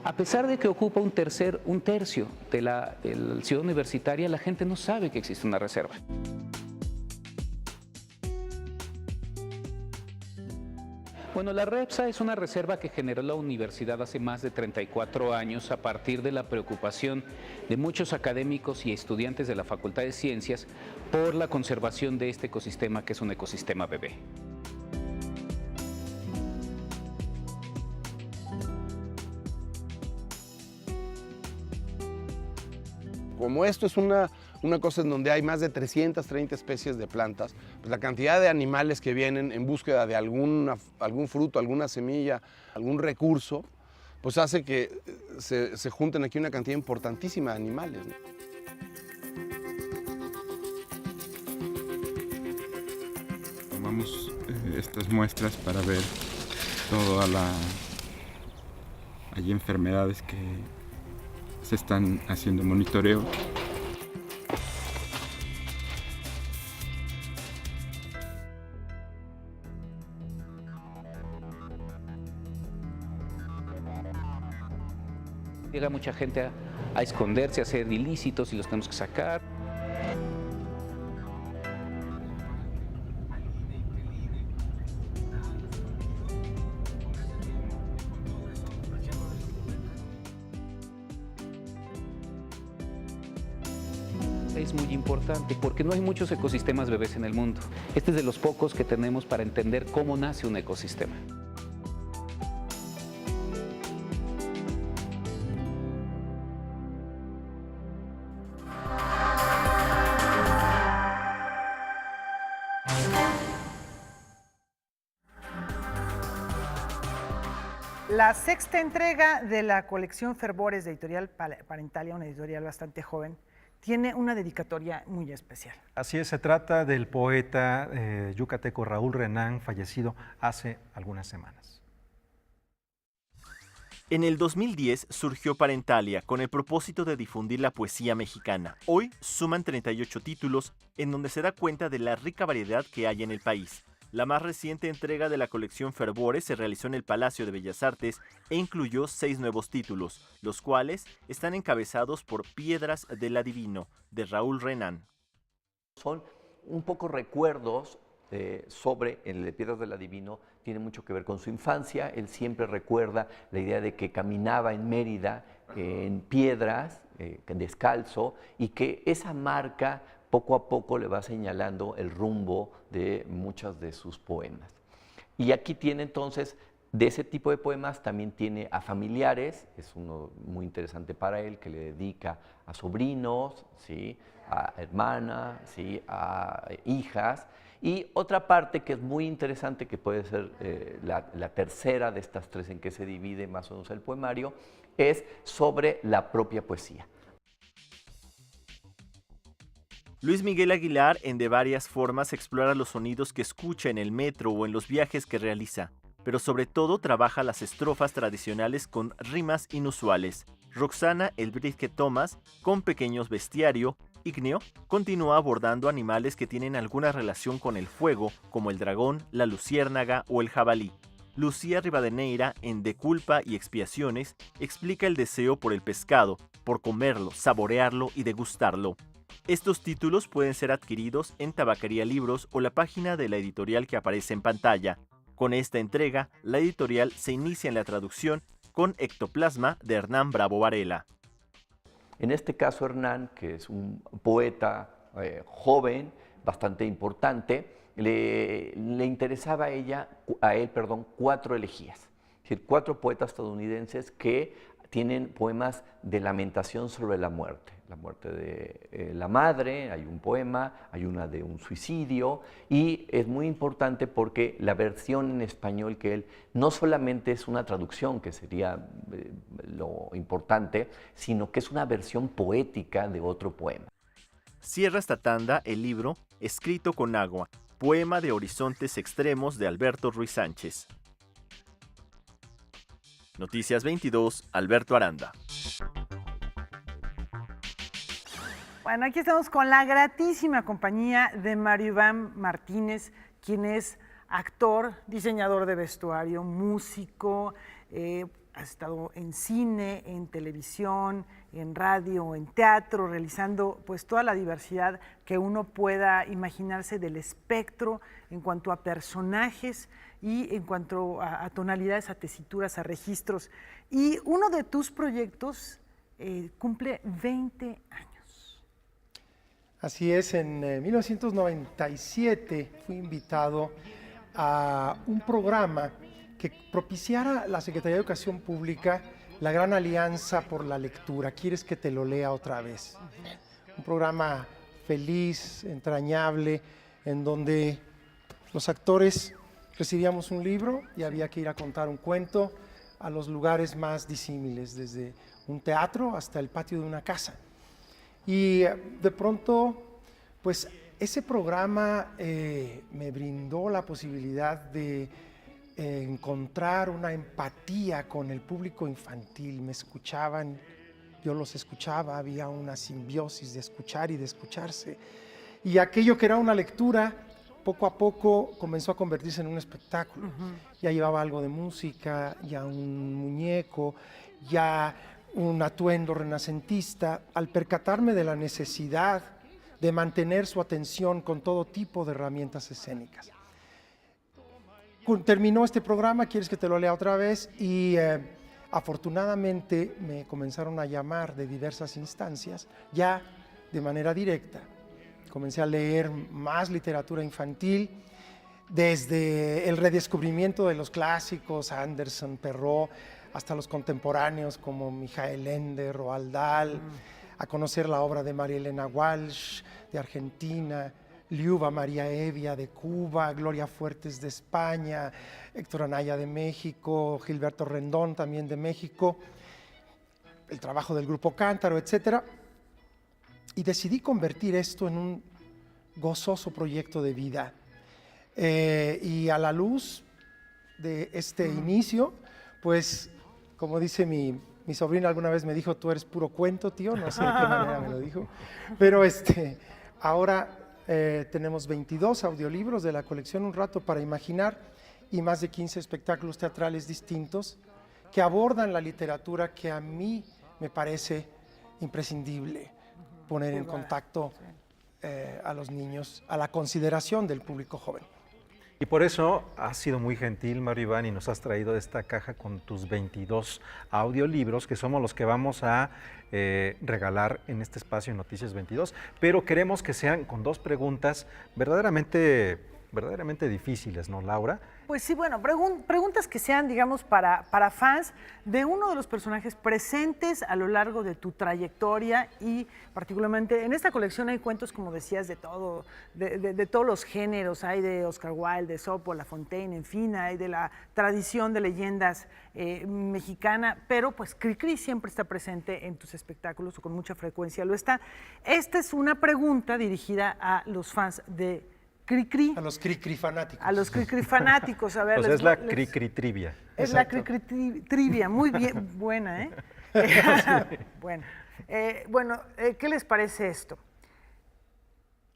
A pesar de que ocupa un tercio de la ciudad universitaria, la gente no sabe que existe una reserva. Bueno, la REPSA es una reserva que generó la universidad hace más de 34 años a partir de la preocupación de muchos académicos y estudiantes de la Facultad de Ciencias por la conservación de este ecosistema que es un ecosistema bebé. Como esto es una cosa en donde hay más de 330 especies de plantas, pues la cantidad de animales que vienen en búsqueda de algún fruto, alguna semilla, algún recurso, pues hace que se junten aquí una cantidad importantísima de animales, ¿no? Tomamos estas muestras para ver todas hay enfermedades que se están haciendo monitoreo. Llega mucha gente a esconderse, a hacer ilícitos y los tenemos que sacar. Es muy importante porque no hay muchos ecosistemas bebés en el mundo. Este es de los pocos que tenemos para entender cómo nace un ecosistema. La sexta entrega de la colección Fervores de Editorial Parentalia, una editorial bastante joven, tiene una dedicatoria muy especial. Así es, se trata del poeta yucateco Raúl Renán, fallecido hace algunas semanas. En el 2010 surgió Parentalia con el propósito de difundir la poesía mexicana. Hoy suman 38 títulos en donde se da cuenta de la rica variedad que hay en el país. La más reciente entrega de la colección Fervores se realizó en el Palacio de Bellas Artes e incluyó 6 nuevos títulos, los cuales están encabezados por Piedras del Adivino, de Raúl Renán. Son un poco recuerdos sobre el de Piedras del Adivino, tiene mucho que ver con su infancia. Él siempre recuerda la idea de que caminaba en Mérida en piedras, descalzo, y que esa marca poco a poco le va señalando el rumbo de muchos de sus poemas. Y aquí tiene entonces De ese tipo de poemas también tiene a familiares, es uno muy interesante para él, que le dedica a sobrinos, ¿sí?, a hermanas, ¿sí?, a hijas. Y otra parte que es muy interesante, que puede ser la tercera de estas tres en que se divide más o menos el poemario, es sobre la propia poesía. Luis Miguel Aguilar, en De varias formas, explora los sonidos que escucha en el metro o en los viajes que realiza, pero sobre todo trabaja las estrofas tradicionales con rimas inusuales. Roxana Elbridge Thomas, con Pequeños Bestiario, ígneo, continúa abordando animales que tienen alguna relación con el fuego, como el dragón, la luciérnaga o el jabalí. Lucía Rivadeneira, en De culpa y expiaciones, explica el deseo por el pescado, por comerlo, saborearlo y degustarlo. Estos títulos pueden ser adquiridos en Tabaquería Libros o la página de la editorial que aparece en pantalla. Con esta entrega, la editorial se inicia en la traducción con Ectoplasma de Hernán Bravo Varela. En este caso, Hernán, que es un poeta joven, bastante importante, le interesaba a él, 4 elegías. Es decir, 4 poetas estadounidenses que tienen poemas de lamentación sobre la muerte de la madre, hay un poema, hay una de un suicidio, y es muy importante porque la versión en español que él no solamente es una traducción, que sería lo importante, sino que es una versión poética de otro poema. Cierra esta tanda el libro Escrito con agua, poema de horizontes extremos de Alberto Ruiz Sánchez. Noticias 22, Alberto Aranda. Bueno, aquí estamos con la gratísima compañía de Mario Iván Martínez, quien es actor, diseñador de vestuario, músico, ha estado en cine, en televisión, en radio, en teatro, realizando pues toda la diversidad que uno pueda imaginarse del espectro en cuanto a personajes y en cuanto a tonalidades, a tesituras, a registros. Y uno de tus proyectos cumple 20 años. Así es, en 1997 fui invitado a un programa que propiciara la Secretaría de Educación Pública, la Gran Alianza por la Lectura. ¿Quieres que te lo lea otra vez? Un programa feliz, entrañable, en donde los actores recibíamos un libro y había que ir a contar un cuento a los lugares más disímiles, desde un teatro hasta el patio de una casa. Y de pronto, pues ese programa me brindó la posibilidad de encontrar una empatía con el público infantil. Me escuchaban, yo los escuchaba, había una simbiosis de escuchar y de escucharse. Y aquello que era una lectura, poco a poco comenzó a convertirse en un espectáculo. Ya llevaba algo de música, ya un muñeco, ya un atuendo renacentista. Al percatarme de la necesidad de mantener su atención con todo tipo de herramientas escénicas. Terminó este programa, ¿quieres que te lo lea otra vez? Y afortunadamente me comenzaron a llamar de diversas instancias, ya de manera directa. Comencé a leer más literatura infantil, desde el redescubrimiento de los clásicos, Anderson, Perrault, hasta los contemporáneos como Michael Ende, Roald Dahl, a conocer la obra de María Elena Walsh, de Argentina, Liuba María Evia de Cuba, Gloria Fuertes de España, Héctor Anaya de México, Gilberto Rendón también de México, el trabajo del Grupo Cántaro, etc. Y decidí convertir esto en un gozoso proyecto de vida. Y a la luz de este inicio, pues, como dice mi sobrina alguna vez me dijo, tú eres puro cuento, tío, no sé de qué manera me lo dijo, pero ahora tenemos 22 audiolibros de la colección Un Rato para Imaginar y más de 15 espectáculos teatrales distintos que abordan la literatura que a mí me parece imprescindible poner en contacto a los niños, a la consideración del público joven. Y por eso has sido muy gentil, Mario Iván, y nos has traído esta caja con tus 22 audiolibros, que somos los que vamos a regalar en este espacio en Noticias 22. Pero queremos que sean con 2 preguntas verdaderamente verdaderamente difíciles, ¿no, Laura? Pues sí, bueno, preguntas que sean, digamos, para fans de uno de los personajes presentes a lo largo de tu trayectoria y particularmente en esta colección hay cuentos, como decías, de todo, de todos los géneros. Hay de Oscar Wilde, de Sopo, La Fontaine, en fin, hay de la tradición de leyendas mexicana, pero pues Cricri siempre está presente en tus espectáculos o con mucha frecuencia lo está. Esta es una pregunta dirigida a los fans de Cricri. A los Cricri fanáticos. A los Cricri fanáticos. A ver, Pues es la Cricri trivia. Es la Cricri trivia, muy bien, buena, ¿eh? Bueno, ¿qué les parece esto?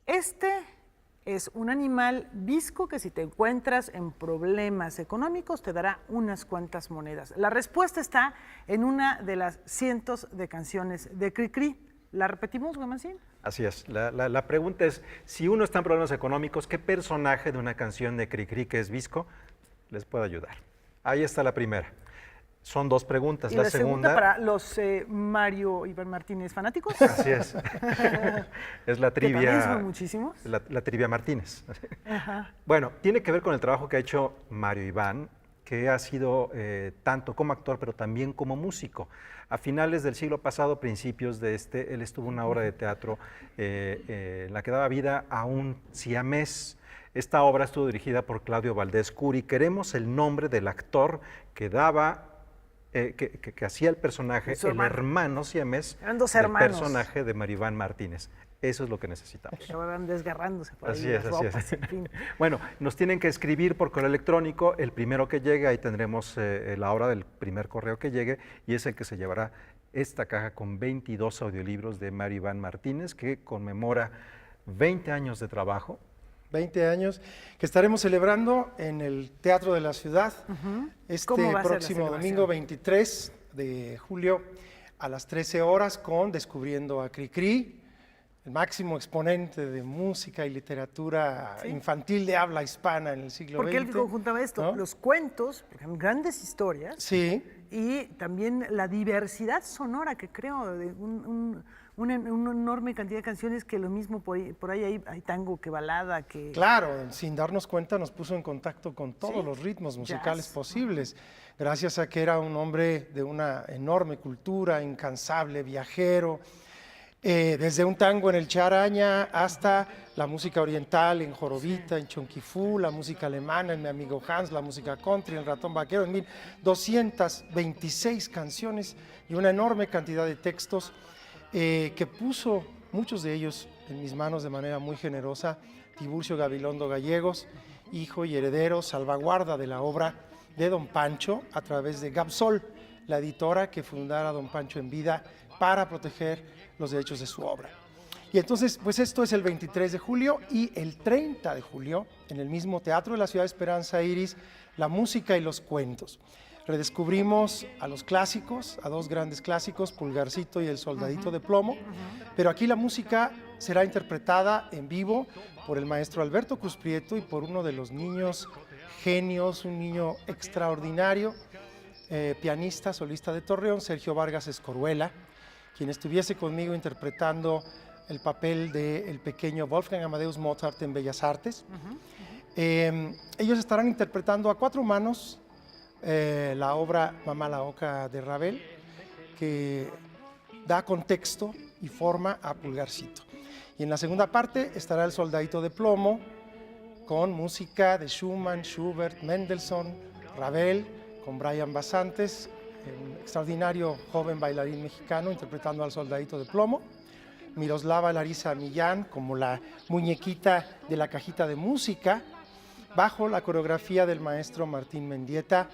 Este es un animal visco que si te encuentras en problemas económicos te dará unas cuantas monedas. La respuesta está en una de las cientos de canciones de Cricri. ¿La repetimos, Guamancín? Así es. La pregunta es, si uno está en problemas económicos, ¿qué personaje de una canción de Cricri que es visco les puede ayudar? Ahí está la primera. Son dos preguntas. ¿Y la segunda para los Mario Iván Martínez fanáticos? Así es. Es la trivia. Que también son muchísimos. La trivia Martínez. Ajá. Bueno, tiene que ver con el trabajo que ha hecho Mario Iván, que ha sido tanto como actor, pero también como músico. A finales del siglo pasado, principios de él estuvo en una obra de teatro en la que daba vida a un siamés. Esta obra estuvo dirigida por Claudio Valdés Curi. Queremos el nombre del actor que daba, que hacía el personaje, el hermano siamés del personaje de Mario Iván Martínez. Eso es lo que necesitamos. Acabarán desgarrándose por ahí. Así es, así ropas, es. en fin. Bueno, nos tienen que escribir por correo electrónico, el primero que llegue, ahí tendremos la hora del primer correo que llegue, y es el que se llevará esta caja con 22 audiolibros de Mario Iván Martínez, que conmemora 20 años de trabajo. 20 años, que estaremos celebrando en el Teatro de la Ciudad este próximo domingo 23 de julio a las 13 horas con Descubriendo a Cricri, el máximo exponente de música y literatura infantil de habla hispana en el siglo XX. Porque él conjuntaba esto, ¿no? Los cuentos, porque son grandes historias, sí, y también la diversidad sonora que creo, de una enorme cantidad de canciones que lo mismo por ahí hay tango, que balada, que... Claro, sin darnos cuenta nos puso en contacto con todos los ritmos musicales posibles, gracias a que era un hombre de una enorme cultura, incansable, viajero, desde un tango en el Charaña hasta la música oriental en Jorovita, en Chonquifú, la música alemana en Mi Amigo Hans, la música country, El Ratón Vaquero, en 1226 canciones y una enorme cantidad de textos que puso muchos de ellos en mis manos de manera muy generosa. Tiburcio Gabilondo Gallegos, hijo y heredero, salvaguarda de la obra de Don Pancho a través de Gabsol, la editora que fundara Don Pancho en vida para proteger los derechos de su obra. Y entonces, pues esto es el 23 de julio y el 30 de julio, en el mismo Teatro de la Ciudad de Esperanza Iris, la música y los cuentos. Redescubrimos a los clásicos, a dos grandes clásicos, Pulgarcito y El Soldadito de Plomo, pero aquí la música será interpretada en vivo por el maestro Alberto Cruz Prieto y por uno de los niños genios, un niño extraordinario, pianista, solista de Torreón, Sergio Vargas Escoruela, quien estuviese conmigo interpretando el papel del pequeño Wolfgang Amadeus Mozart en Bellas Artes. Ellos estarán interpretando a cuatro manos la obra Mamá la Oca de Ravel, que da contexto y forma a Pulgarcito. Y en la segunda parte estará El Soldadito de Plomo, con música de Schumann, Schubert, Mendelssohn, Ravel, con Brian Basantes, un extraordinario joven bailarín mexicano interpretando al Soldadito de Plomo, Miroslava Larisa Millán como la muñequita de la cajita de música, bajo la coreografía del maestro Martín Mendieta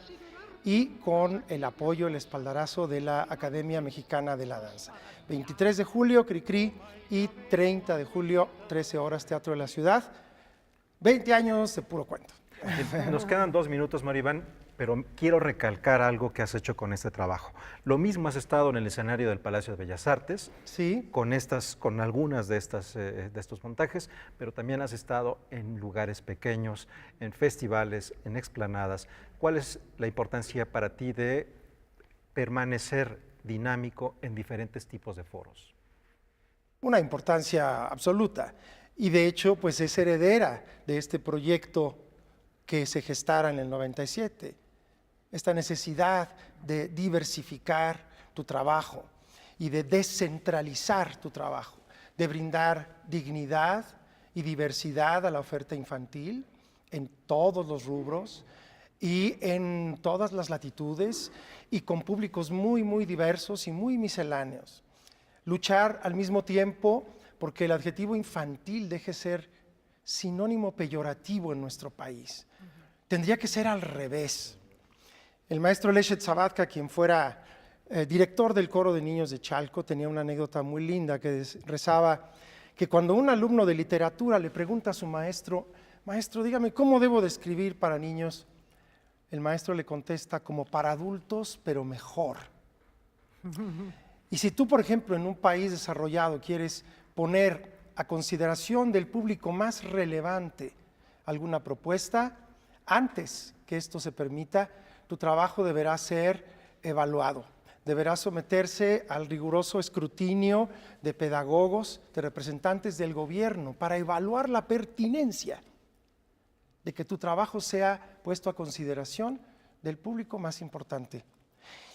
y con el apoyo, el espaldarazo de la Academia Mexicana de la Danza. 23 de julio, Cricri, y 30 de julio, 13 horas, Teatro de la Ciudad. 20 años de puro cuento. Nos quedan 2 minutos, Mario Iván, pero quiero recalcar algo que has hecho con este trabajo. Lo mismo has estado en el escenario del Palacio de Bellas Artes, sí, con algunas de estos montajes, pero también has estado en lugares pequeños, en festivales, en explanadas. ¿Cuál es la importancia para ti de permanecer dinámico en diferentes tipos de foros? Una importancia absoluta. y de hecho pues es heredera de este proyecto que se gestara en el 97, esta necesidad de diversificar tu trabajo y de descentralizar tu trabajo, de brindar dignidad y diversidad a la oferta infantil en todos los rubros y en todas las latitudes y con públicos muy, muy diversos y muy misceláneos. Luchar al mismo tiempo porque el adjetivo infantil deje ser sinónimo peyorativo en nuestro país. Tendría que ser al revés. El maestro Leshet Sabatka, quien fuera director del coro de niños de Chalco, tenía una anécdota muy linda que rezaba que cuando un alumno de literatura le pregunta a su maestro, maestro, dígame, ¿cómo debo de escribir para niños? El maestro le contesta, como para adultos, pero mejor. Y si tú, por ejemplo, en un país desarrollado quieres poner a consideración del público más relevante alguna propuesta, antes que esto se permita, tu trabajo deberá ser evaluado. Deberá someterse al riguroso escrutinio de pedagogos, de representantes del gobierno, para evaluar la pertinencia de que tu trabajo sea puesto a consideración del público más importante.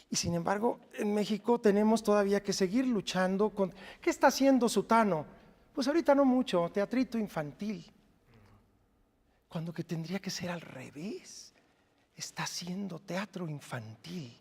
Y sin embargo, en México tenemos todavía que seguir luchando con... ¿Qué está haciendo Sutano? Pues ahorita no mucho, teatrito infantil. Cuando que tendría que ser al revés. Está haciendo teatro infantil,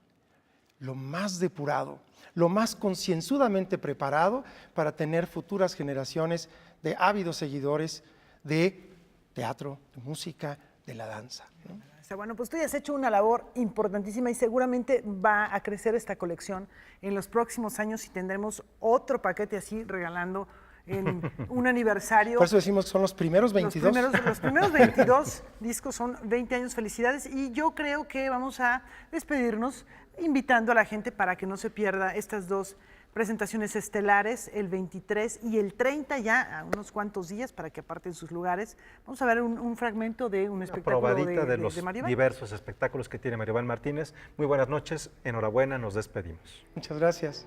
lo más depurado, lo más concienzudamente preparado para tener futuras generaciones de ávidos seguidores de teatro, de música, de la danza, ¿no? Bueno, pues tú ya has hecho una labor importantísima y seguramente va a crecer esta colección en los próximos años y tendremos otro paquete así regalando en un aniversario. Por eso decimos que son los primeros 22. Los primeros 22 discos son 20 años, felicidades. Y yo creo que vamos a despedirnos invitando a la gente para que no se pierda estas dos presentaciones estelares, el 23 y el 30, ya a unos cuantos días para que aparten sus lugares. Vamos a ver un fragmento de un espectáculo probadita de los Maribel. diversos espectáculos que tiene Maribel Martínez. Muy buenas noches, enhorabuena, nos despedimos. Muchas gracias.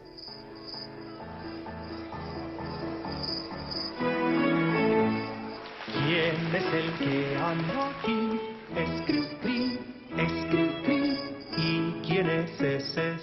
¿Quién es el que anda aquí? Escribí, escribí. ¿Y quién es ese?